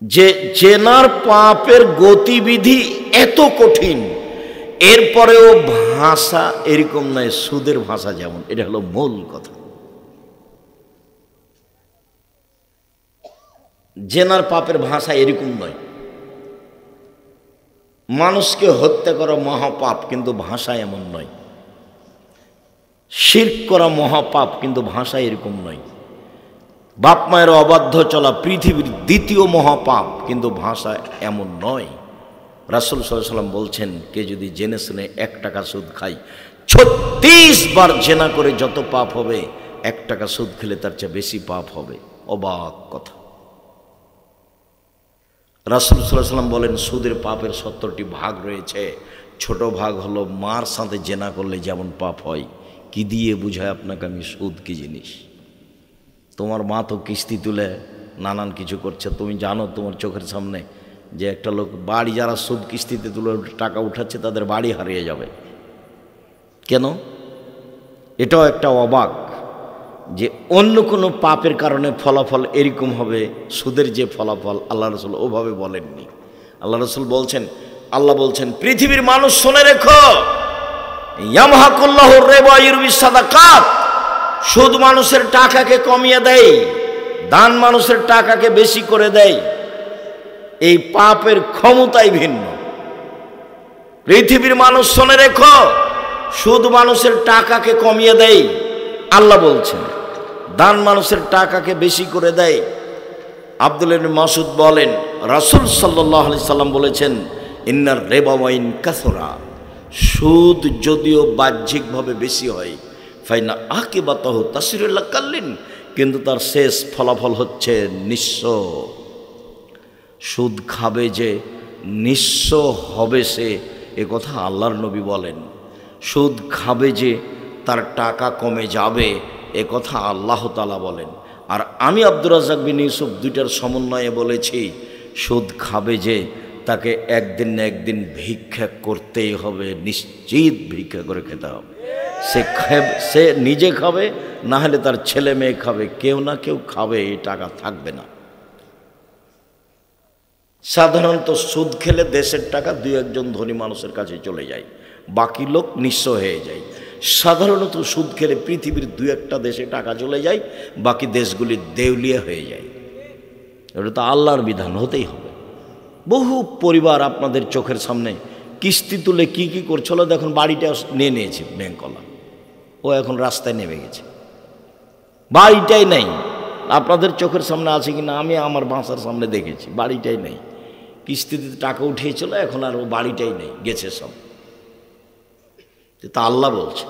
যে জেনার পাপের গতিবিধি এত কঠিন, এরপরেও ভাষা এরকম নয় সুদের ভাষা যেমন। এটা হলো মূল কথা। জেনার পাপের ভাষা এরকম নয়। মানুষকে হত্যা করা মহাপাপ, কিন্তু ভাষা এমন নয়। শিরক করা মহাপাপ, কিন্তু ভাষা এরকম নয়। বাপ মায়ের অবাধ্য চলা পৃথিবীর দ্বিতীয় মহাপাপ, কিন্তু ভাষা এমন নয়। রাসূল সাল্লাল্লাহু আলাইহি ওয়াসাল্লাম বলছেন, কে যদি জেনে শুনে 1 টাকা সুদ খায়, 36 বার জেনা করে যত পাপ হবে, 1 টাকা সুদ খেলে তার চেয়ে বেশি পাপ হবে। অবাক কথা। রাসূল সাল্লাল্লাহু আলাইহি ওয়াসাল্লাম বলেন, সুদের পাপের 70টি ভাগ রয়েছে। ছোট ভাগ হলো মার সাথে জেনা করলে যেমন পাপ হয়। কি দিয়ে বুঝায় আপনাকে আমি সুদ কি জিনিস? তোমার মা তো কিস্তি তুলে নানান কিছু করছে, তুমি জানো তোমার চোখের সামনে যে একটা লোক বাড়ি, যারা সুদ কিস্তিতে তুলে টাকা উঠাচ্ছে তাদের বাড়ি হারিয়ে যাবে। কেন? এটাও একটা অবাক যে অন্য কোনো পাপের কারণে ফলাফল এরকম হবে, সুদের যে ফলাফল আল্লাহ রসুল ওভাবে বলেননি। আল্লাহ রসুল বলছেন, আল্লাহ বলছেন, পৃথিবীর মানুষ শুনে রেখো, ইয়ামহাকুল্লাহুর রিবা ইউরবিস সাদাকাত। সুদ মানুষের টাকাকে কমিয়ে দেয়, দান মানুষের টাকাকে বেশি করে দেয়। এই পাপের ক্ষমতাই ভিন্ন। পৃথিবীর মানুষ শুনে রেখো, সুদ মানুষের টাকাকে কমিয়ে দেয় আল্লাহ বলছেন, দান মানুষের টাকাকে বেশি করে দেয়। আব্দুল্লাহ ইবনে মাসউদ বলেন, রাসূল সাল্লাল্লাহু আলাইহি সাল্লাম বলেছেন, ইন্নার রিবা ওয়াইন কাসরা, সুদ যদিও বাহ্যিকভাবে বেশি হয়, ফাইনা আকিবাতাহু তাসিরুল কাল্লিন, কিন্তু তার শেষ ফলাফল হচ্ছে নিঃস্ব। সুদ খাবে যে নিঃস্ব হবে সে, এ কথা আল্লাহর নবী বলেন। সুদ খাবে যে তার টাকা কমে যাবে, এ কথা আল্লাহ তাআলা বলেন। আর আমি আব্দুর রাজ্জাক বিন ইউসুফ দুইটার সমন্বয়ে বলেছি, সুদ খাবে যে তাকে একদিন না একদিন ভিক্ষা করতেই হবে, নিশ্চিত ভিক্ষা করে খেতে হবে। সে নিজে খাবে, না হলে তার ছেলে মেয়ে খাবে, কেউ না কেউ খাবে, এই টাকা থাকবে না। সাধারণত সুদ খেলে দেশের টাকা 2-1 ধনী মানুষের কাছে চলে যায়, বাকি লোক নিঃস্ব হয়ে যায়। সাধারণত সুদ খেলে পৃথিবীর 2-1টা দেশে টাকা চলে যায়, বাকি দেশগুলি দেউলিয়া হয়ে যায়। এটা তো আল্লাহর বিধান, হতেই হবে। বহু পরিবার আপনাদের চোখের সামনে কিস্তি তুলে কি কি করছিল, দেখুন বাড়িটা নিয়ে নিয়েছে ব্যাংকওয়ালা, ও এখন রাস্তায় নেমে গেছে, বাড়িটাই নেই। আপনাদের চোখের সামনে আছে কিনা আমি আমার বাসার সামনে দেখেছি, বাড়িটাই নেই। কিস্তিতে টাকা উঠিয়েছিল, এখন আর ও বাড়িটাই নেই, গেছে সব। তা আল্লাহ বলছে।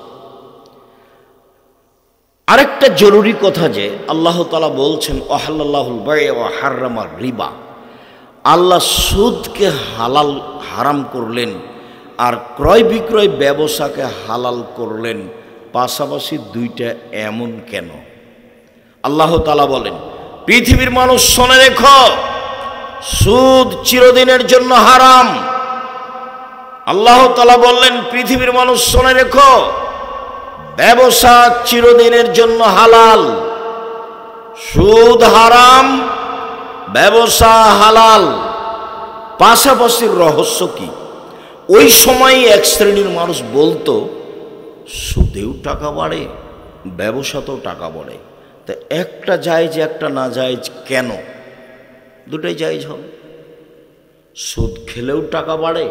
আরেকটা জরুরি কথা যে আল্লাহ তাআলা বলছেন, আহাল্লাল্লাহুল বাই'a ওয়া হাররামার রিবা, আল্লাহ সুদকে হারাম করলেন আর ক্রয় বিক্রয় ব্যবসাকে হালাল করলেন। পাশাপাশি দুইটা এমন কেন? আল্লাহ তাআলা বলেন, পৃথিবীর মানুষ শুনে রেখো, সুদ চিরদিনের জন্য হারাম। আল্লাহ তাআলা বললেন, পৃথিবীর মানুষ শুনে রেখো, ব্যবসা চিরদিনের জন্য হালাল। সুদ হারাম, ব্যবসা হালাল। পাশাপাশি রহস্য কি? ওই সময় এক শ্রেণীর মানুষ বলতো, সুদেও টাকা বাড়ে, ব্যবসাতেও টাকা বাড়ে, তা একটা জায়েজ একটা না জায়েজ কেন? দুটাই জায়েজ হবে। সুদ খেলেও টাকা বাড়ে,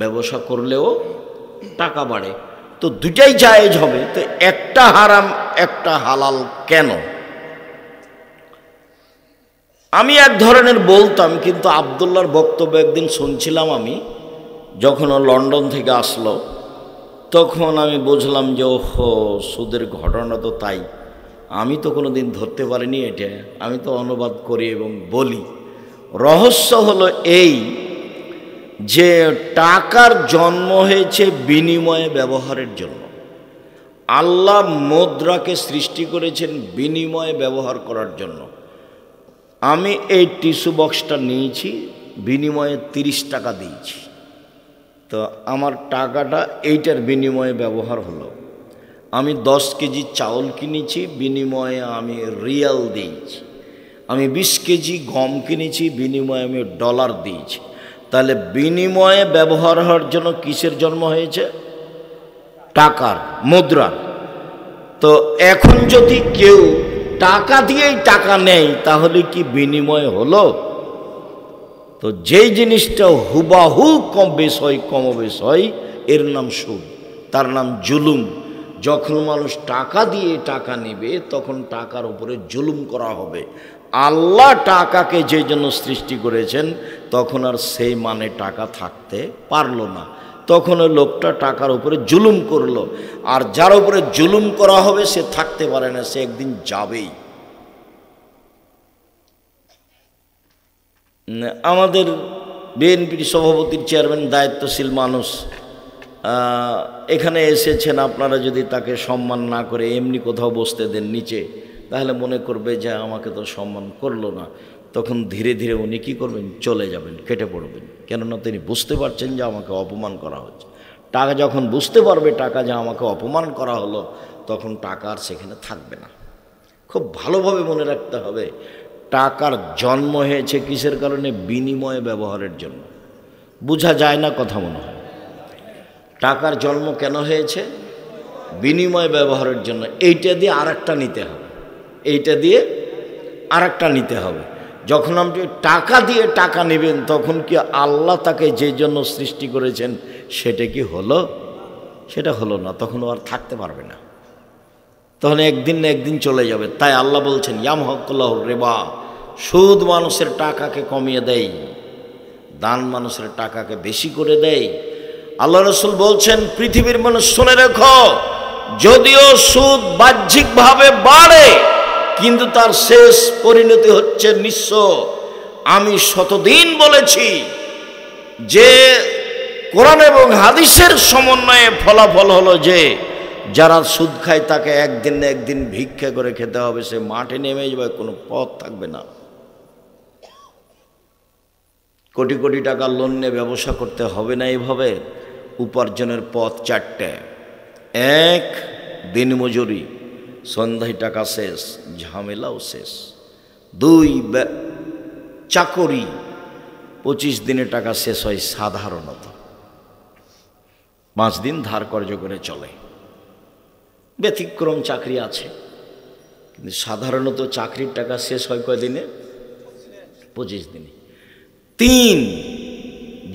ব্যবসা করলেও টাকা বাড়ে, তো দুটাই জায়েজ হবে, তো একটা হারাম একটা হালাল কেন? আমি এক ধরনের বলতাম, কিন্তু আব্দুল্লাহর বক্তব্য একদিন শুনছিলাম আমি, যখন ও লন্ডন থেকে আসলো, তখন আমি বুঝলাম যে ওহো, সুদের ঘটনা তো তাই। আমি তো কোনো দিন ধরতে পারিনি এটা, আমি তো অনুবাদ করি এবং বলি। রহস্য হলো এই যে টাকার জন্ম হয়েছে বিনিময়ে ব্যবহারের জন্য। আল্লাহ মুদ্রাকে সৃষ্টি করেছেন বিনিময়ে ব্যবহার করার জন্য। আমি এই টিস্যু বক্সটা নিয়েছি, বিনিময়ে 30 টাকা দিয়েছি, তো আমার টাকাটা এইটার বিনিময়ে ব্যবহার হলো। আমি 10 কেজি চাউল কিনেছি, বিনিময়ে আমি রিয়াল দিয়েছি। আমি 20 কেজি গম কিনেছি, বিনিময়ে আমি ডলার দিয়েছি, তাহলে বিনিময়ে ব্যবহার হওয়ার জন্য কিসের জন্ম হয়েছে? টাকার, মুদ্রার। তো এখন যদি কেউ টাকা দিয়েই টাকা নেয় তাহলে কি বিনিময় হলো? তো যেই জিনিসটা হুবাহু কম বেশ হয়, কমবেশ হয়, এর নাম সুদ, তার নাম জুলুম। যখন মানুষ টাকা দিয়ে টাকা নেবে তখন টাকার উপরে জুলুম করা হবে। আল্লাহ টাকাকে যে জন্য সৃষ্টি করেছেন তখন আর সেই মানে টাকা থাকতে পারলো না, তখন ওই লোকটা টাকার উপরে জুলুম করলো। আর যার উপরে জুলুম করা হবে সে থাকতে পারে না, সে একদিন যাবেই। আমাদের বিএনপির সভাপতির চেয়ারম্যান, দায়িত্বশীল মানুষ, এখানে এসেছেন, আপনারা যদি তাকে সম্মান না করে এমনি কোথাও বসতে দেন নিচে, তাহলে মনে করবে যে আমাকে তো সম্মান করলো না। তখন ধীরে ধীরে উনি কী করবেন? চলে যাবেন, কেটে পড়বেন। কেননা তিনি বুঝতে পারছেন যে আমাকে অপমান করা হচ্ছে। টাকা যখন বুঝতে পারবে টাকা যে আমাকে অপমান করা হলো, তখন টাকা আর সেখানে থাকবে না। খুব ভালোভাবে মনে রাখতে হবে, টাকার জন্ম হয়েছে কিসের কারণে? বিনিময়ে ব্যবহারের জন্য। বোঝা যায় না কথা মনে হয়। টাকার জন্ম কেন হয়েছে? বিনিময় ব্যবহারের জন্য। এইটা দিয়ে আরেকটা নিতে হবে, এইটা দিয়ে আরেকটা নিতে হবে। যখন আপনি টাকা দিয়ে টাকা নেবেন তখন কি আল্লাহ তাকে যে জন্য সৃষ্টি করেছেন সেটা কি হলো? সেটা হলো না, তখন আর থাকতে পারবে না, তখন একদিন না একদিন চলে যাবে। তাই আল্লাহ বলছেন ইয়ামহাকুল্লাহুর রিবা, সুদ মানুষের টাকাকে কমিয়ে দেয়, দান মানুষের টাকাকে বেশি করে দেয়। আল্লাহ রাসূল বলছেন পৃথিবীর মানুষ শুনে রেখো, যদিও সুদ বাহ্যিকভাবে বাড়ে কিন্তু তার শেষ পরিণতি হচ্ছে নিঃস্ব। আমি শতদিন বলেছি যে কোরআন এবং হাদিসের সমন্বয়ে ফলাফল হলো যে যারা সুদ খায় তাকে একদিন না একদিন ভিক্ষা করে খেতে হবে, সে মাঠে নেমে যাবে, কোনো পথ থাকবে না। কোটি কোটি টাকা লোন নিয়ে ব্যবসা করতে হবে না। এইভাবে উপার্জনের পথ চারটে: এক, দিনমজুরি, সন্ধ্যায় টাকা শেষ, ঝামেলাও শেষ। দুই, চাকরি, 25 দিনে টাকা শেষ হয় সাধারণত, 5 দিন ধার কর্জ করে চলে। ব্যতিক্রম চাকরি আছে, কিন্তু সাধারণত চাকরির টাকা শেষ হয় কয়দিনে? 25 দিনে। 3,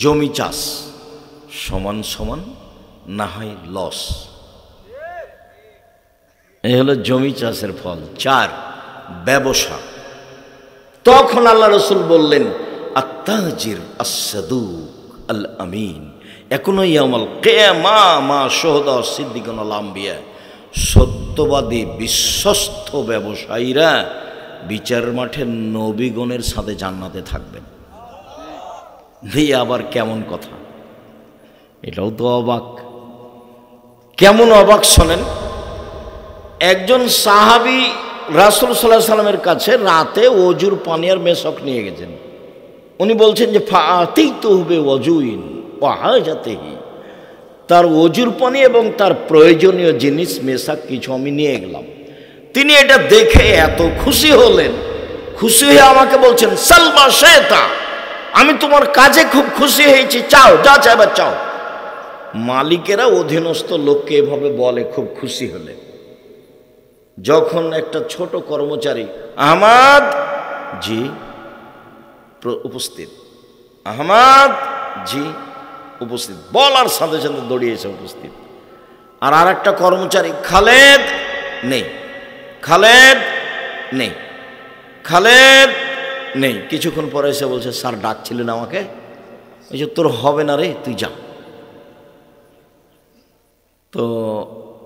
জমি চাষ, সমান সমান না হয় লস, এই হলো জমি চাষের ফল। 4, ব্যবসা। তখন আল্লাহ রাসূল বললেন আত্তাজির আস-সাদুক আল আমিন এখনো ইয়াউমাল কিয়ামা মা শুহাদা সিদ্দিকুন আল আম্বিয়া, সত্যবাদী বিশ্বস্ত ব্যবসায়ীরা বিচারের মাঠে নবীগণের সাথে জান্নাতে থাকবেন। এই আবার কেমন কথা? এটাও তো অবাক। কেমন অবাক শোনেন। একজন সাহাবী রাসূল সাল্লাল্লাহু আলাইহি সাল্লামের কাছে রাতে ওযুর পানি আর মেশক নিয়ে গেছেন। উনি বলছেন যে ফাআতাইতুহু বিওযুইন ওয়া হাজাতিহি, তার ওযুর পানি এবং তার প্রয়োজনীয় জিনিস মেশাক কিছু আমি নিয়ে গেলাম। তিনি এটা দেখে এত খুশি হলেন, খুশি হয়ে আমাকে বলছেন সালমা শেতা, আমি তোমার কাজে খুব খুশি হয়েছি, চাও যা চাইবার চাও। মালিকেরা অধীনস্থ লোককে এভাবে বলে খুব খুশি হলে। যখন একটা ছোট কর্মচারী আহমদ জি উপস্থিত, আহমদ জি উপস্থিত বলার সাথে সাথে দৌড়িয়েছে উপস্থিত। আর একটা কর্মচারী খালেদ নেই, খালেদ নেই, খালেদ নেই। কিছুক্ষণ পরে এসে বলছে স্যার ডাকছিলেন আমাকে। এই যে তোর হবে না রে, তুই যা। তো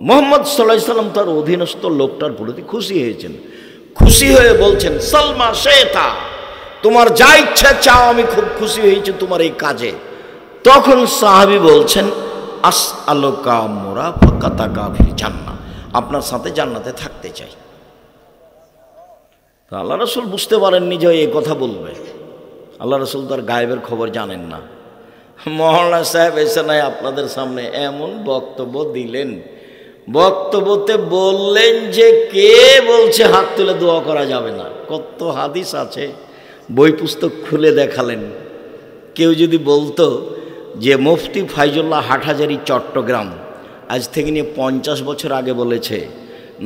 মুহাম্মদ সাল্লাল্লাহু আলাইহি সাল্লাম তার অধীনস্থ লোকটার প্রতি খুশি হয়েছেন, খুশি হয়ে বলছেন সালমা শেতা, তোমার যা ইচ্ছা চাও, আমি খুব খুশি হয়েছি তোমার এই কাজে। তখন সাহাবী বলছেন আসআলুকা মুরাফাকাতাকা ফিল জান্নাহ, আপনার সাথে জান্নাতে থাকতে চাই। তো আল্লাহ রাসূল বুঝতে পারেননি যে এই কথা বলবে। আল্লাহ রাসূল তার গায়েবের খবর জানেন না। মওলানা সাহেব এসে নাই আপনাদের সামনে এমন বক্তব্য দিলেন, বক্তব্যতে বললেন যে কে বলছে হাত তুলে দোয়া করা যাবে না? কত হাদিস আছে, বই পুস্তক খুলে দেখালেন। কেউ যদি বলতো যে মুফতি ফাইজুল্লাহ হাটহাজারী চট্টগ্রাম আজ থেকে নিয়ে 50 বছর আগে বলেছে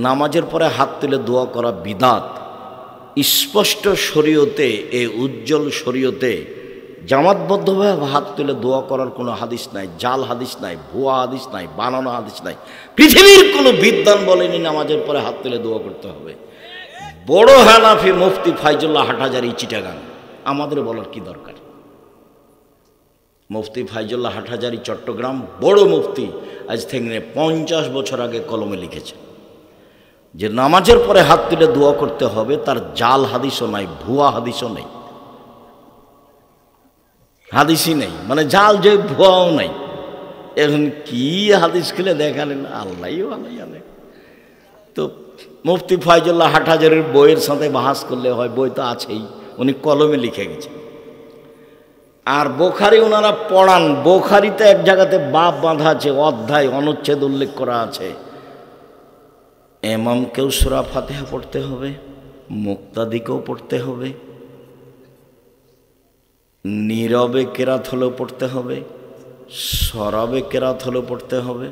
নামাজের পরে হাত তুলে দোয়া করা বিদাত, স্পষ্ট শরীয়তে, এই উজ্জ্বল শরীয়তে জামাতবদ্ধভাবে হাত তুলে দোয়া করার কোনো হাদিস নাই, জাল হাদিস নাই, ভুয়া হাদিস নাই, বানানো হাদিস নাই। পৃথিবীর কোনো বিদ্বান বলেনি নামাজের পরে হাত তুলে দোয়া করতে হবে। বড় হানাফি মুফতি ফাইজুল্লাহ হাটহাজারী চিটাগাং, আমাদের বলার কি দরকার? মুফতি ফাইজুল্লাহ হাটহাজারী চট্টগ্রাম বড় মুফতি, আজ থেকে 50 বছর আগে কলমে লিখেছে যে নামাজের পরে হাত তুলে দোয়া করতে হবে। তার জাল হাদিসও নাই, ভুয়া হাদিসও নেই, হাদিসই নেই, মানে জাল যে ভুয়াও নাই। এখন কি হাদিস খুলে দেখালেন, আল্লাহ ভালো জানে। তো মুফতি ফাইজুল্লাহ হাটহাজারীর বইয়ের সাথে বাহাস করলে হয়, বই তো আছেই, উনি কলমে লিখে গেছেন। আর বোখারি ওনারা পড়ান, বোখারিতে এক জায়গাতে বাপ বাঁধা আছে, অধ্যায় অনুচ্ছেদ উল্লেখ করা আছে, ইমামকেও সূরা ফাতিহা পড়তে হবে, মুক্তাদিকেও পড়তে হবে, নীরবে কেরাত হলেও পড়তে হবে, সরাবে কেরাত হলেও পড়তে হবে,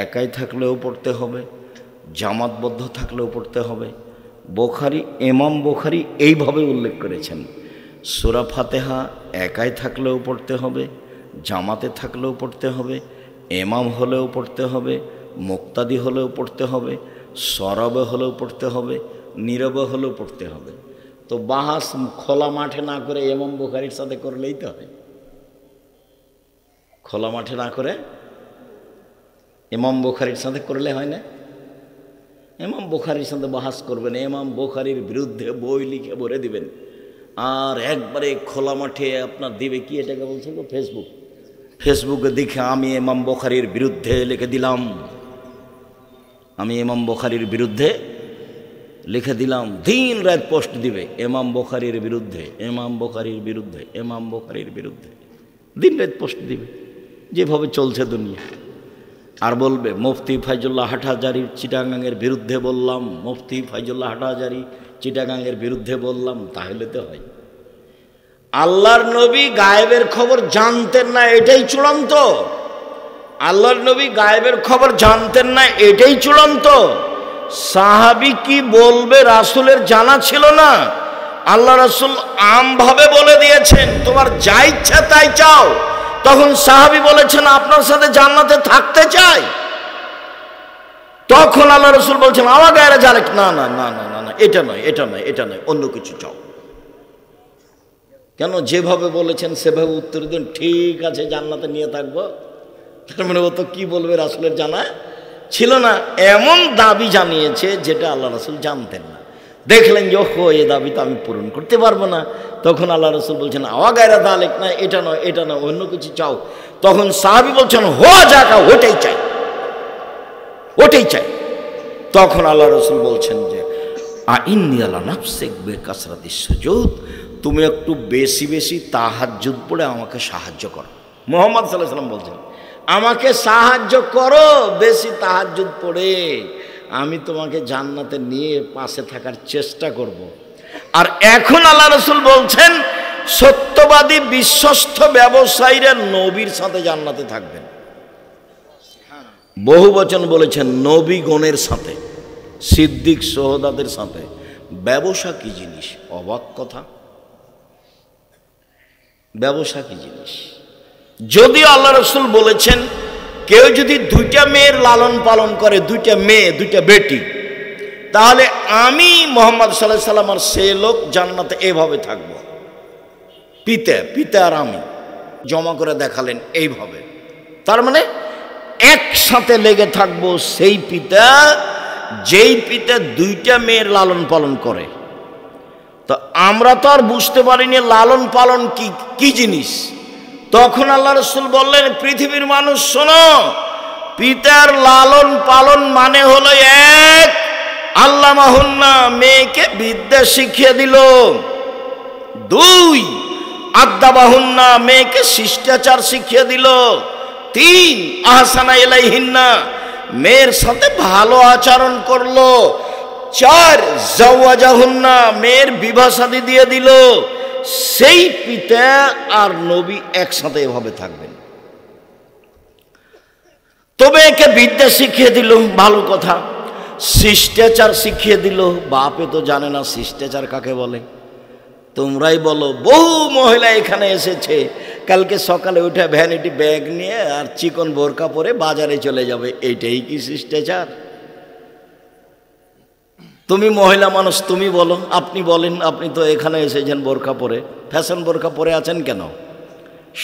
একাই থাকলেও পড়তে হবে, জামাতবদ্ধ থাকলেও পড়তে হবে। বোখারি, ইমাম বোখারি এইভাবে উল্লেখ করেছেন, সূরা ফাতিহা একাই থাকলেও পড়তে হবে, জামাতে থাকলেও পড়তে হবে, ইমাম হলেও পড়তে হবে, মুক্তাদি হলেও পড়তে হবে, সরবে হলেও পড়তে হবে, নীরবে হলেও পড়তে হবে। তো বাহাস খোলা মাঠে না করে ইমাম বুখারীর সাথে করলেই তো হয়। খোলা মাঠে না করে ইমাম বুখারীর সাথে করলে হয় না? ইমাম বুখারীর সাথে বাহাস করবেন, ইমাম বুখারীর বিরুদ্ধে বই লিখে ভরে দিবেন, আর একবারে খোলা মাঠে আপনার দিবে কি, এটাকে বলছে তো ফেসবুক, ফেসবুকে দেখে আমি ইমাম বুখারীর বিরুদ্ধে লিখে দিলাম, আমি ইমাম বুখারীর বিরুদ্ধে লিখে দিলাম, দিন রাত পোস্ট দিবে ইমাম বুখারীর বিরুদ্ধে, ইমাম বুখারীর বিরুদ্ধে, ইমাম বুখারীর বিরুদ্ধে, দিন রাত পোস্ট দিবে, যেভাবে চলছে দুনিয়া। আর বলবে মুফতি ফাইজুল্লাহ হাটহাজারীর চিটাগাংয়ের বিরুদ্ধে বললাম, মুফতি ফাইজুল্লাহ হাটহাজারী চিটাগাংয়ের বিরুদ্ধে বললাম, তাহলে তো হয়। আল্লাহর নবী গায়েবের খবর জানতেন না, এটাই চূড়ান্ত। আল্লাহর নবী গায়েবের খবর জানতেন না, এটাই চূড়ান্ত। সাহাবী কি বলবে রাসূলের জানা ছিল না? আল্লাহ রাসূল আমভাবে বলে দিয়েছেন তোমার যা ইচ্ছা তাই চাও। তখন সাহাবী বলেছেন আপনার সাথে জান্নাতে থাকতে চাই। তখন আল্লাহ রাসূল বলছেন আমার গায়ে জালেক, না না না না না না, এটা নয়, এটা নয়, এটা নয়, অন্য কিছু চাও। কেন? যেভাবে বলেছেন সেভাবে উত্তর দিন, ঠিক আছে জান্নাতে নিয়ে থাকবো। তার মানে ও তো কি বলবে রাসূলের জানা ছিল না, এমন দাবি জানিয়েছে যেটা আল্লাহ রাসূল জানতেন না। দেখলেন যে ওহো, এ দাবি তো আমি পূরণ করতে পারবো না। তখন আল্লাহ রাসূল বলছেন আওয়া গায়রা দালেক, না এটা নয়, এটা নয়, অন্য কিছু চাও। তখন সাহাবী বলছেন হোয়া যাকা, ওটাই চাই, ওটাই চাই। তখন আল্লাহ রাসূল বলছেন যে আইন্নী আলা নাফসিক বিকাসরাতিস সুজুদ, তুমি একটু বেশি বেশি তাহাজ্জুদ পড়ে আমাকে সাহায্য করো। মুহাম্মদ সাল্লাল্লাহু আলাইহি ওয়াসাল্লাম বলছেন আমাকে সাহায্য করো বেশি তাহাজ্জুদ পড়ে, আমি তোমাকে জান্নাতে নিয়ে পাশে থাকার চেষ্টা করব। আর এখন আল্লাহ রাসূল বলছেন সত্যবাদী বিশ্বস্ত ব্যবসায়ীরা নবীর সাথে জান্নাতে থাকবেন। বহু বচন বলেছেন নবীগণের সাথে, সিদ্দিক সোহদাদের সাথে। ব্যবসা কি জিনিস? অবাক কথা। ব্যবসা কি জিনিস? যদিও আল্লাহ রাসূল বলেছেন কেউ যদি 2টা মেয়ের লালন পালন করে, 2টা মেয়ে 2টা বেটি, তাহলে আমি মুহাম্মদ সাল্লাল্লাহু আলাইহি ওয়াসাল্লাম আর সে লোক জান্নাতে এভাবে থাকব। পিতা আর আমি জমা করে দেখালেন এইভাবে। তার মানে একসাথে লেগে থাকবো সেই পিতা যেই পিতা 2টা মেয়ের লালন পালন করে। তো আমরা তো আর বুঝতে পারিনি লালন পালন কি জিনিস। তখন আল্লাহ রাসূল বললেন পৃথিবীর মানুষ শোনো, পিতার লালন পালন মানে হলো এক, আল্লামাহুন্না মেয়েকে বিদ্যা শিখিয়ে দিল, 2 আদাবাহুন্না মেয়েকে শিষ্টাচার শিখিয়ে দিল, 3 আহসানা ইলাইহিন্না মেয়ের সাথে ভালো আচরণ করলো। 4 জাওয়াজাহুন্না, মেয়ের বিবাহ শাদী দিয়ে দিল। সেই পিতা আর নবী একসাথে এভাবে থাকবেন। তবে একে বিদ্যা শিখিয়ে দিল, ভালো কথা। শিষ্টাচার শিখিয়ে দিল। বাপে তো জানে না শিষ্টাচার কাকে বলে। তোমরাই বলো, বহু মহিলা এখানে এসেছে, কালকে সকালে উঠে ভ্যানিটি ব্যাগ নিয়ে আর চিকন বোরকা পরে বাজারে চলে যাবে। এইটাই কি শিষ্টাচার? তুমি মহিলা মানুষ, তুমি বলো, আপনি বলেন। আপনি তো এখানে এসেছেন বোরকা পরে, ফ্যাশন বোরকা পরে আছেন কেন?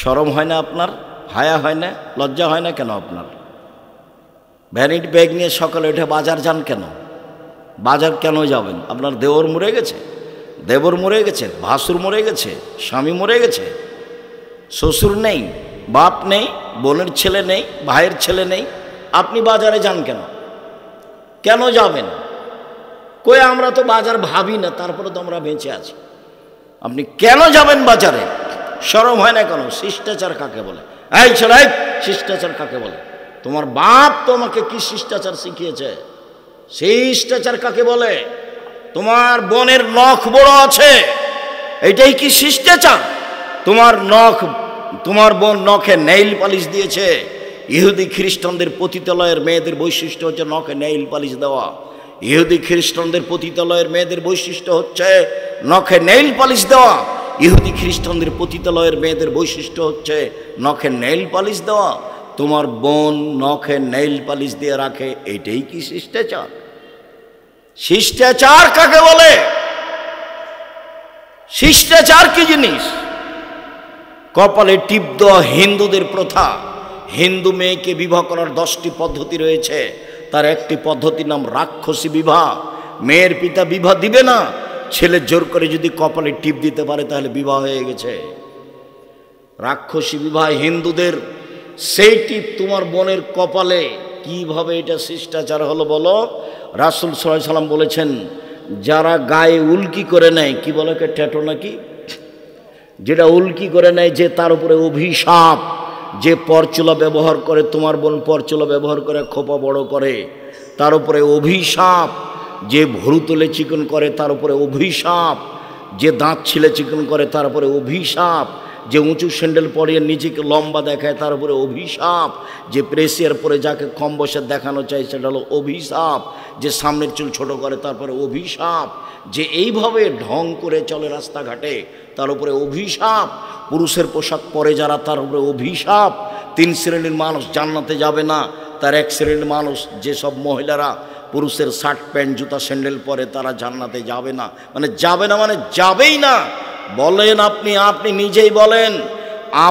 শরম হয় না আপনার? হায়া হয় না? লজ্জা হয় না কেন আপনার? ভ্যানিটি ব্যাগ নিয়ে সকালে উঠে বাজার যান কেন? বাজার কেন যাবেন? আপনার দেওর মরে গেছে, দেবর মরে গেছে, ভাসুর মরে গেছে, স্বামী মরে গেছে, শ্বশুর নেই, বাপ নেই, বোনের ছেলে নেই, ভাইয়ের ছেলে নেই, আপনি বাজারে যান কেন? কেন যাবেন? কই আমরা তো বাজার ভাবি না, তারপরে তো আমরা বেঁচে আছি। আপনি কেন যাবেন বাজারে? শরম হয় না কেন? শিষ্টাচার কাকে বলে? এই ছেলে, শিষ্টাচার কাকে বলে? তোমার বাপ তোমাকে কি শিষ্টাচার শিখিয়েছে? শিষ্টাচার কাকে বলে? তোমার বোনের নখ বড় আছে, এইটাই কি শিষ্টাচার? তোমার বোন নখে নেইল পালিশ দিয়েছে। ইহুদি খ্রিস্টানদের পতিতালয়ের মেয়েদের বৈশিষ্ট্য হচ্ছে নখে নেইল পালিশ দেওয়া। ইহুদি খ্রিস্টানদের পতিতালয়ের মেয়েদের বৈশিষ্ট্য হচ্ছে নখে নেইল পালিশ দেওয়া। ইহুদি খ্রিস্টানদের পতিতালয়ের মেয়েদের বৈশিষ্ট্য হচ্ছে নখে নেইল পালিশ দেওয়া। তোমার বোন নখে নেইল পালিশ দিয়ে রাখে, এইটাই কি শিষ্টাচার? শিষ্টাচার কাকে বলে? শিষ্টাচার কি জিনিস? কপালে টিপ দেওয়া হিন্দুদের প্রথা। হিন্দু মেয়েকে বিবাহ করার 10টি পদ্ধতি রয়েছে, তার একটি পদ্ধতির নাম রাক্ষসী বিবাহ। মেয়ের পিতা বিবাহ দিবে না, ছেলে জোর করে যদি কপালে টিপ দিতে পারে তাহলে বিবাহ হয়ে গেছে। রাক্ষসী বিবাহ হিন্দুদের। সেই টিপ তোমার বোনের কপালে, কিভাবে এটা শিষ্টাচার হলো বলো? রাসূল সাল্লাল্লাহু আলাইহি সাল্লাম বলেছেন, যারা গায়ে উল্কি করে নেয়, কি বলে ট্যাটো নাকি, যেটা উল্কি করে নেয়, যে তার উপরে অভিশাপ। যে পরচুলা ব্যবহার করে, তোমার বোন পরচুলা ব্যবহার করে খোপা বড় করে, তার উপরে অভিশাপ। যে ভুরু তুলে চিকন করে, তার উপরে অভিশাপ। যে দাঁত ছিলে চিকন করে, তার উপরে অভিশাপ। যে উঁচু স্যান্ডেল পরিয়ে নিজেকে লম্বা দেখায়, তার উপরে অভিশাপ। যে প্রেসিয়ার পরে যাকে কম বয়সে দেখানো চাই, সেটা হলো অভিশাপ। যে সামনের চুল ছোট করে, তারপরে অভিশাপ। যে এইভাবে ঢং করে চলে রাস্তাঘাটে, তার উপরে অভিশাপ। পুরুষের পোশাক পরে যারা, তার উপরে অভিশাপ। 3 শ্রেণীর মানুষ জান্নাতে যাবে না, তার 1 শ্রেণীর মানুষ, যেসব মহিলারা পুরুষের শার্ট প্যান্ট জুতা স্যান্ডেল পরে, তারা জান্নাতে যাবে না। মানে যাবে না মানে যাবেই না। বলেন আপনি নিজেই বলেন,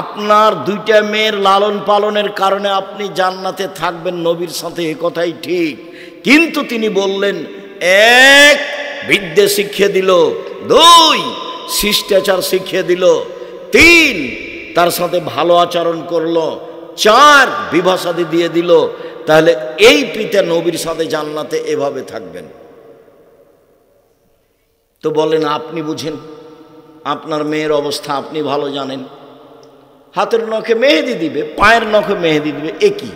আপনার 2টা মেয়ের লালন পালনের কারণে আপনি জান্নাতে থাকবেন নবীর সাথে, এ কথাই ঠিক। কিন্তু তিনি বললেন, 1 বিদ্যা শিখিয়ে দিল, 2 শিষ্টাচার শিখিয়ে দিল, 3 তার সাথে ভালো আচরণ করলো, 4 বিবাহ শাদী দিয়ে দিল। তাহলে এই পিতা নবীর সাথে জান্নাতে এভাবে থাকবেন। তো বলেন, আপনি বুঝেন, আপনার মেয়ের অবস্থা আপনি ভালো জানেন। হাতের নখে মেহেদি দিবে, পায়ের নখে মেহেদি দিবে, একই।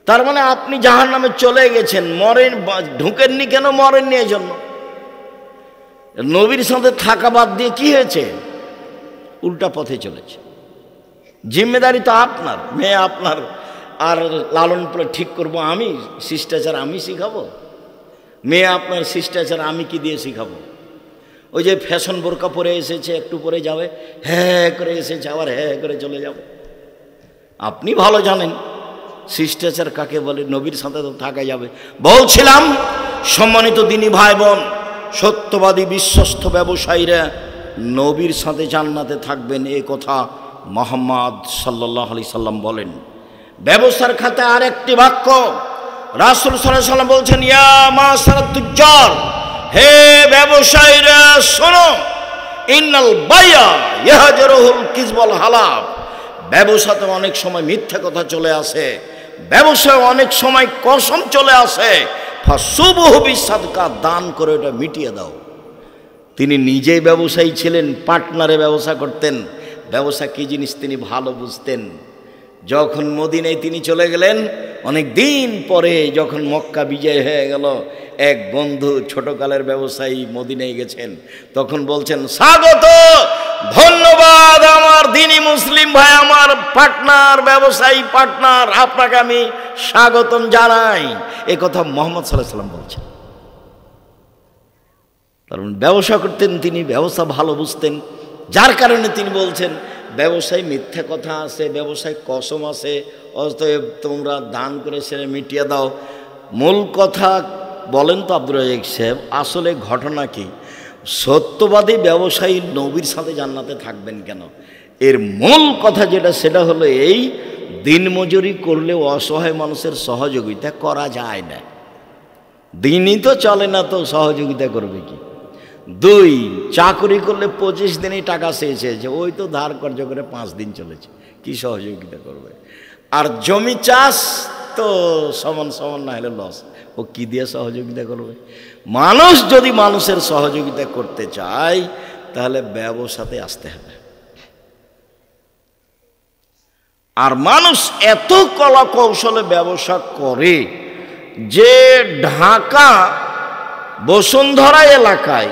তার মানে আপনি জাহান্নামে চলে গেছেন। মরেন, ঢুকেননি কেন? মরেননি এই জন্য। নবীর সাথে থাকা বাদ দিয়ে কি হয়েছে? উল্টা পথে চলেছে। জিম্মেদারি তো আপনার, মেয়ে আপনার। আর লালন পালন ঠিক করবো আমি, শিষ্টাচার আমি শিখাবো? মেয়ে আপনার, শিষ্টাচার আমি কি দিয়ে শিখাবো? ওই যে ফ্যাশন বোরকা পরে এসেছে, একটু পরে যাবে, হ্যাঁ করে এসেছে, আবার হ্যাঁ করে চলে যাবে। আপনি ভালো জানেন শিষ্টাচার কাকে বলে। নবীর সাথে তো থাকা যাবে। বলছিলাম, সম্মানিত দিনী ভাই বোন, সত্যবাদী বিশ্বস্ত ব্যবসায়ীরা নবীর সাথে জান্নাতে থাকবেন, এ কথা মুহাম্মদ সাল্লাল্লাহু আলাইহি সাল্লাম বলেন। ব্যবসার খাতে আরেকটি বাক্য রাসূল সাল্লাল্লাহু আলাইহি সাল্লাম বলছেন, ইয়া মাশারাত তুজ্জার, হে ব্যবসায়ীরা শোনো, ইন্নাল বাইয়া ইয়াহজুরুল কিযবুল হালাব। ব্যবসাতে অনেক সময় মিথ্যা কথা চলে আসে, ব্যবসায় অনেক সময় কসম চলে আসে। ফাসুবহু বিসাদকা, দান করে এটা মিটিয়ে দাও। তিনি নিজেই ব্যবসায়ী ছিলেন, পার্টনারে ব্যবসা করতেন। ব্যবসা কী জিনিস তিনি ভালো বুঝতেন। যখন মদিনায় তিনি চলে গেলেন, অনেক দিন পরে যখন মক্কা বিজয় হয়ে গেল, এক বন্ধু ছোটকালের ব্যবসায়ী মদিনায় গেছেন, তখন বলছেন, স্বাগত, ধন্যবাদ আমার দিনী মুসলিম ভাই, আমার পার্টনার, ব্যবসায়ী পার্টনার, আপনাকে আমি স্বাগতম জানাই। এ কথা মুহাম্মদ সাল্লাল্লাহু আলাইহি ওয়াসাল্লাম বলছেন। কারণ ব্যবসা করতেন তিনি, ব্যবসা ভালো বুঝতেন, যার কারণে তিনি বলছেন ব্যবসায় মিথ্যা কথা আছে, ব্যবসায় কসম আছে, অতএব তোমরা দান করে সেরে মিটিয়ে দাও। মূল কথা বলেন তো আব্দুর রাজ্জাক সাহেব, আসলে ঘটনা কি? সত্যবাদী ব্যবসায়ী নবীর সাথে জান্নাতে থাকবেন কেন? এর মূল কথা যেটা, সেটা হলো এই, দিনমজুরি করলেও অসহায় মানুষের সহযোগিতা করা যায় না। দিনই তো চলে না, তো সহযোগিতা করবে কি? 2, চাকরি করলে 25 দিনই টাকা চেয়েছে, ওই তো ধার কর্য করে 5 দিন চলেছে, কি সহযোগিতা করবে? আর জমি চাষ তো সমান সমান না হলে লস, ও কি দিয়ে সহযোগিতা করবে? মানুষ যদি মানুষের সহযোগিতা করতে চায় তাহলে ব্যবসাতে আসতে হবে। আর মানুষ এত কলা কৌশলে ব্যবসা করে যে ঢাকা বসুন্ধরা এলাকায়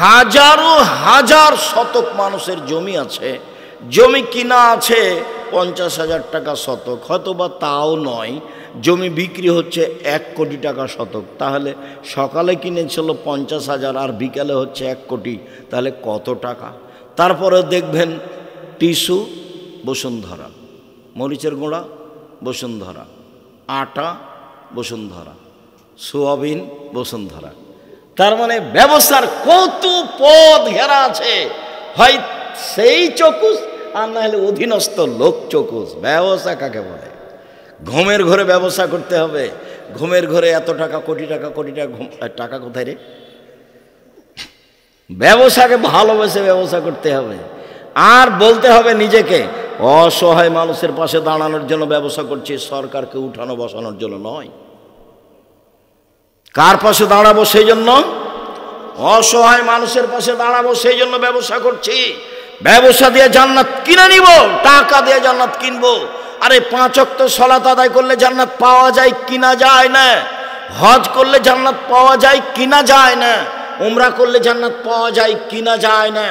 হাজারো হাজার শতক মানুষের জমি আছে, জমি কিনা আছে 50,000 টাকা শতক, হয়তো বা তাও নয়, জমি বিক্রি হচ্ছে 1 কোটি টাকা শতক। তাহলে সকালে কিনেছিল 50,000 আর বিকালে হচ্ছে 1 কোটি, তাহলে কত টাকা? তারপরে দেখবেন টিস্যু বসুন্ধরা, মরিচের গুঁড়া বসুন্ধরা, আটা বসুন্ধরা, সোয়াবিন বসুন্ধরা। তার মানে ব্যবসার কত পথ ঘেরা আছে, হয় সেই চকুস আর না হলে অধীনস্থ লোক চকুস। ব্যবসা কাকে বলে? ঘুমের ঘরে ব্যবসা করতে হবে, ঘুমের ঘরে এত টাকা, কোটি টাকা, কোটি টাকা, টাকা কোথায় রে? ব্যবসাকে ভালোবেসে ব্যবসা করতে হবে, আর বলতে হবে নিজেকে অসহায় মানুষের পাশে দাঁড়ানোর জন্য ব্যবসা করছি, সরকারকে উঠানো বসানোর জন্য নয়। কার পাশে দাঁড়াবো? সেই জন্য অসহায় মানুষের পাশে দাঁড়াবো, সেই জন্য ব্যবসা করছি। ব্যবসা দিয়ে জান্নাত কিনে নিব, টাকা দিয়ে জান্নাত কিনবো। আরে 5 ওয়াক্ত সালাত আদায় করলে জান্নাত পাওয়া যায় কিনা যায় না? হজ করলে জান্নাত পাওয়া যায় কিনা যায় না? উমরা করলে জান্নাত পাওয়া যায় কিনা যায় না?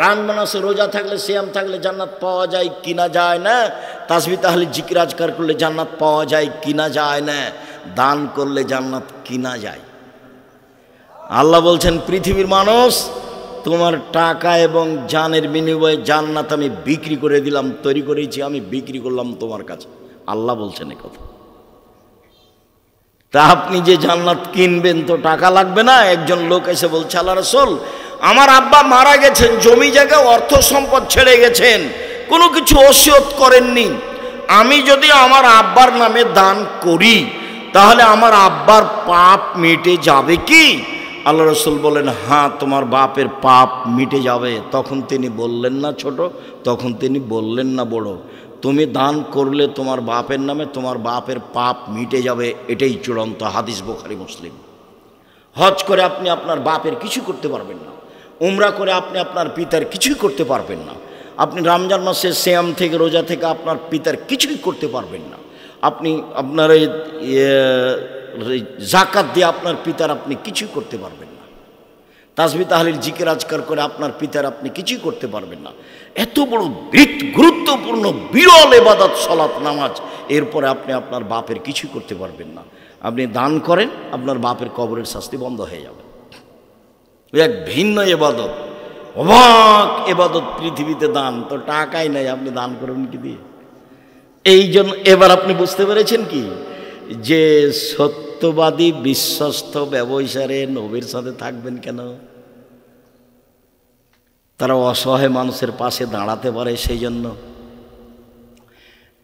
রমজান মাসে রোজা থাকলে, সিয়াম থাকলে জান্নাত পাওয়া যায় কিনা যায় না? তাসবিহ তাহলিল জিকির আজকার করলে জান্নাত পাওয়া যায় কিনা যায় না? দান করলে জান্নাত কিনা যায়? আল্লাহ বলছেন, পৃথিবীর মানুষ, তোমার টাকা এবং জানের বিনিময়ে জান্নাত আমি বিক্রি করে দিলাম, তৈরি করেছি, আমি বিক্রি করলাম তোমার কাছে। আল্লাহ বলছেন এই কথা। তা আপনি যে জান্নাত কিনবেন তো টাকা লাগবে না? একজন লোক এসে বলছে, আল্লাহ রাসূল, আমার আব্বা মারা গেছেন, জমি জায়গা অর্থ সম্পদ ছেড়ে গেছেন, কোনো কিছু ওসিয়ত করেননি, আমি যদি আমার আব্বার নামে দান করি তাহলে আমার আব্বার পাপ মিটে যাবে কি? আল্লাহ রাসূল বলেন, হ্যাঁ, তোমার বাপের পাপ মিটে যাবে। তখন তিনি বললেন না ছোট, তখন তিনি বললেন না বড়, তুমি দান করলে তোমার বাপের নামে তোমার বাপের পাপ মিটে যাবে, এটাই চূড়ান্ত হাদিস, বুখারী মুসলিম। হজ করে আপনি আপনার বাপের কিছু করতে পারবেন না, উমরা করে আপনি আপনার পিতার কিছুই করতে পারবেন না, আপনি রমজান মাসে সিয়াম থেকে, রোজা থেকে আপনার পিতার কিছুই করতে পারবেন না, আপনি আপনার এই যাকাত দিয়ে আপনার পিতার আপনি কিছুই করতে পারবেন না, তাসবিহ তাহলিল জিকির আজকার করে আপনার পিতার আপনি কিছুই করতে পারবেন না। এত বড় গুরুত্বপূর্ণ বিরল ইবাদত সালাত নামাজ, এরপরে আপনি আপনার বাপের কিছুই করতে পারবেন না। আপনি দান করেন, আপনার বাপের কবরের শাস্তি বন্ধ হয়ে যাবে। এক ভিন্ন ইবাদত, অবাক ইবাদত পৃথিবীতে দান। তো টাকাই নাই, আপনি দান করবেন কি দিয়ে? এই জন্য এবার আপনি বুঝতে পেরেছেন কি, যে সত্যবাদী বিশ্বস্ত ব্যবসায়ী নবীর সাথে থাকবেন কেন? তারা অসহায় মানুষের পাশে দাঁড়াতে পারে, সেই জন্য।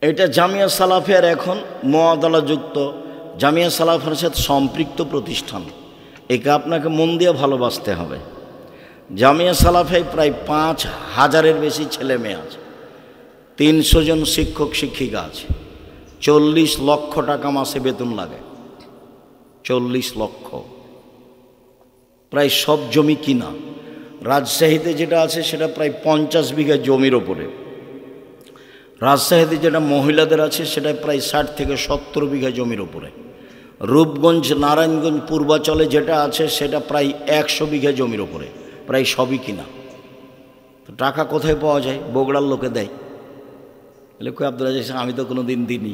এটা জামিয়া সালাফিয়ার এখন মুআদালাযুক্ত, জামিয়া সালাফিয়ার সাথে সম্পৃক্ত প্রতিষ্ঠান। একে আপনাকে মন দিয়ে ভালোবাসতে হবে। জামিয়া সালাফিয়ায় প্রায় 5,000-এর বেশি ছেলে মেয়ে আছে, 300 জন শিক্ষক শিক্ষিকা আছে, 40 লক্ষ টাকা মাসে বেতন লাগে, 40 লক্ষ। প্রায় সব জমি কিনা। রাজশাহীতে যেটা আছে সেটা প্রায় 50 বিঘা জমির ওপরে। রাজশাহীতে যেটা মহিলাদের আছে সেটা প্রায় 60 থেকে 70 বিঘা জমির উপরে। রূপগঞ্জ, নারায়ণগঞ্জ, পূর্বাচলে যেটা আছে সেটা প্রায় 100 বিঘা জমির উপরে, প্রায় সবই কিনা। তো টাকা কোথায় পাওয়া যায়? বগুড়ার লোকে দেয়। বলে কই আব্দুল আজিজ, আমি তো কোনো দিন দিইনি।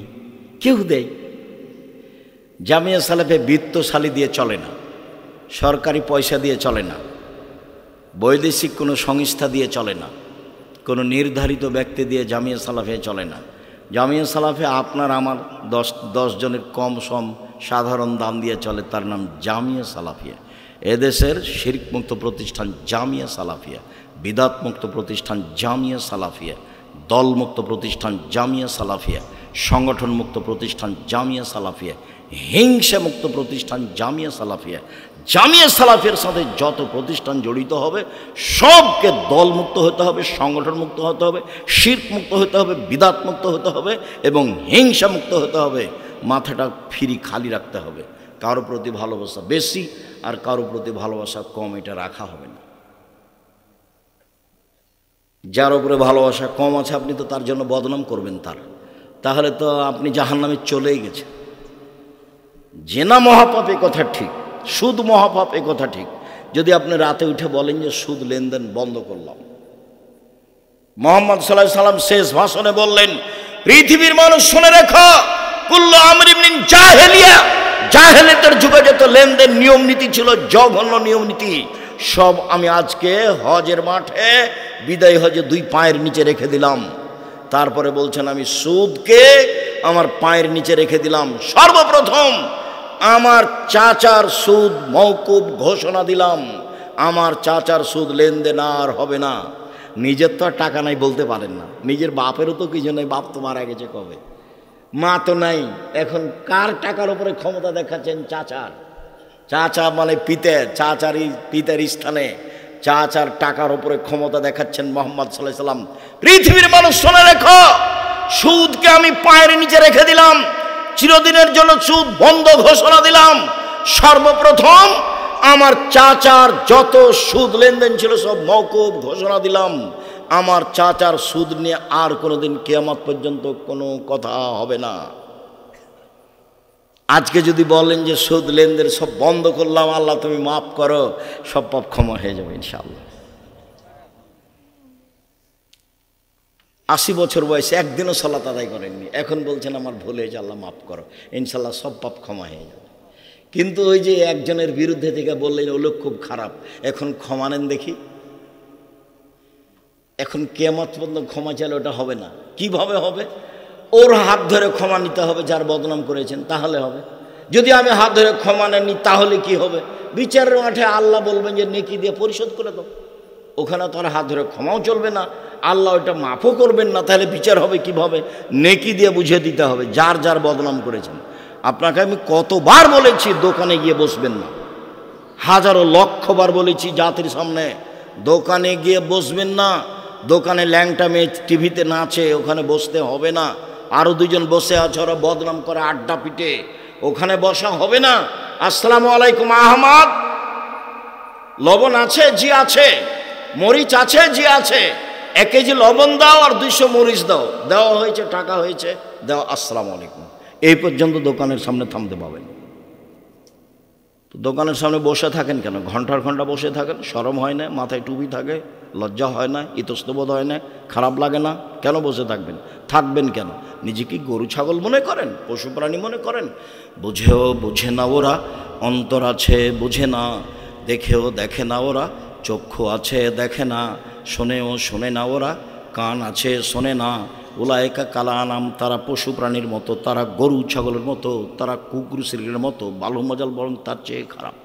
কেউ দেয়। জামিয়া সালাফে বিত্তশালী দিয়ে চলে না, সরকারি পয়সা দিয়ে চলে না, বৈদেশিক কোনো সংস্থা দিয়ে চলে না, কোনো নির্ধারিত ব্যক্তি দিয়ে জামিয়া সালাফে চলে না। জামিয়া সালাফে আপনার আমার 10 জনের কম সম সাধারণ দাম দিয়ে চলে, তার নাম জামিয়া সালাফিয়া। এদেশের শিরকমুক্ত প্রতিষ্ঠান জামিয়া সালাফিয়া, বিদাতমুক্ত প্রতিষ্ঠান জামিয়া সালাফিয়া, দলমুক্ত প্রতিষ্ঠান জামিয়া সালাফিয়া, সংগঠনমুক্ত প্রতিষ্ঠান জামিয়া সালাফিয়া, হিংসা মুক্ত প্রতিষ্ঠান জামিয়া সালাফিয়া। জামিয়া সালাফিয়ার সাথে যত প্রতিষ্ঠান জড়িত হবে সবকে দলমুক্ত হতে হবে, সংগঠন মুক্ত হতে হবে, শিরক মুক্ত হতে হবে, বিদাত মুক্ত হতে হবে এবং হিংসা মুক্ত হতে হবে। মাথাটা ফ্রি খালি রাখতে হবে। কারো প্রতি ভালোবাসা বেশি আর কারো প্রতি ভালোবাসা কম, এটা রাখা হবে না। যার উপরে ভালোবাসা কম আছে আপনি তো তার জন্য বদনাম করবেন তাহলে তো আপনি জাহান্নামে চলেই গেছেন। জেনা মহাপাপ এ কথা ঠিক, সুদ মহাপাপ এ কথা ঠিক। যদি আপনি রাতে উঠে বলেন যে সুদ লেনদেন বন্ধ করলাম। মুহাম্মদ সাল্লাল্লাহু আলাইহি সাল্লাম শেষ ভাষণে বললেন, পৃথিবীর মানুষ শুনে রেখো, কুল্লু আমরিন মিন জাহেলিয়া, জাহেলিয়াতের যুগে যত লেনদেন নিয়ম নীতি ছিল, জঘন্য নিয়ম নীতি, সব আমি আজকে হজের মাঠে বিদায় হজে 2 পায়ের নিচে রেখে দিলাম। তারপরে বলছেন আমি সুদকে আমার পায়ের নিচে রেখে দিলাম। সর্বপ্রথম আমার চাচার সুদ মওকুফ ঘোষণা দিলাম, আমার চাচার সুদ লেনদেন আর হবে না। নিজের তো আর টাকা নাই বলতে পারেন না, নিজের বাপেরও তো কিছু নেই, বাপ তো মারা গেছে কবে, মা তো নাই। এখন কার টাকার উপরে ক্ষমতা দেখাচ্ছেন? চাচার। চাচা মানে চাচারই পিতার স্থানে চাচার টাকার উপরে ক্ষমতা দেখাচ্ছেন মুহাম্মদ সাল্লাল্লাহু আলাইহি সাল্লাম। পৃথিবীর মানুষ শুনে রেখো, সুদকে আমি পায়ের নিচে রেখে দিলাম, চিরদিনের জন্য সুদ বন্ধ ঘোষণা দিলাম। সর্বপ্রথম আমার চাচার যত সুদ লেনদেন ছিল সব মওকুফ ঘোষণা দিলাম। আমার চাচার সুদ নিয়ে আর কোনোদিন কিয়ামত পর্যন্ত কোনো কথা হবে না। আজকে যদি বলেন যে সুদ লেনদেন সব বন্ধ করলাম, আল্লাহ তুমি মাফ করো, সব পাপ ক্ষমা হয়ে যাবে ইনশাআল্লাহ। 80 বছর বয়সে একদিনও সালাত আদায় করেননি, এখন বলছেন আমার ভুল হয়েছে, আল্লাহ মাফ করো, ইনশাআল্লাহ সব পাপ ক্ষমা হয়ে যাবে। কিন্তু ওই যে একজনের বিরুদ্ধে থেকে বললেন ও লোক খুব খারাপ, এখন ক্ষমা নেন দেখি। এখন কিয়ামত পর্যন্ত ক্ষমা চাইলে ওটা হবে না। কিভাবে হবে? ওর হাত ধরে ক্ষমা নিতে হবে যার বদনাম করেছেন, তাহলে হবে। যদি আমি হাত ধরে ক্ষমা নেননি তাহলে কি হবে? বিচারের মাঠে আল্লাহ বলবেন যে নেকি দিয়ে পরিশোধ করে দাও। ওখানে তো আর হাত ধরে ক্ষমাও চলবে না, আল্লাহ ওটা মাফও করবেন না। তাহলে বিচার হবে কিভাবে? নেকি দিয়ে বুঝিয়ে দিতে হবে যার যার বদনাম করেছেন। আপনাকে আমি কতবার বলেছি দোকানে গিয়ে বসবেন না, হাজারো লক্ষবার বলেছি জাতির সামনে দোকানে গিয়ে বসবেন না। দোকানে ল্যাংটা মেয়ে টিভিতে নাচে, ওখানে বসতে হবে না। আরও 2 জন বসে আছে, ওরা বদনাম করে আড্ডা পিটে, ওখানে বসা হবে না। আসসালামু আলাইকুম আহমদ, লবণ আছে? জি আছে। মরিচ আছে? জি আছে। 1 কেজি লবণ দাও আর 200 মরিচ দাও। দেওয়া হয়েছে, টাকা হয়েছে, দাও, আসসালামু আলাইকুম। এই পর্যন্ত দোকানের সামনে থামতে পাবেন। তো দোকানের সামনে বসে থাকেন কেন? ঘন্টার ঘন্টা বসে থাকেন, শরম হয় না? মাথায় টুপি থাকে, লজ্জা হয় না? ইতস্তবোধ হয় না? খারাপ লাগে না? কেন বসে থাকবেন? থাকবেন কেন? নিজে কি গরু ছাগল মনে করেন? পশু প্রাণী মনে করেন? বুঝেও বুঝে না ওরা, অন্তর আছে বুঝে না, দেখেও দেখে না ওরা, চক্ষু আছে দেখে না, শোনেও শোনে না ওরা, কান আছে শোনে না। উলায়েকা কালা আনাম, তারা পশু প্রাণীর মতো, তারা গরু ছাগলের মতো, তারা কুকুর শিরগের মতো, বালু মজাল, বরং তার চেয়ে খারাপ।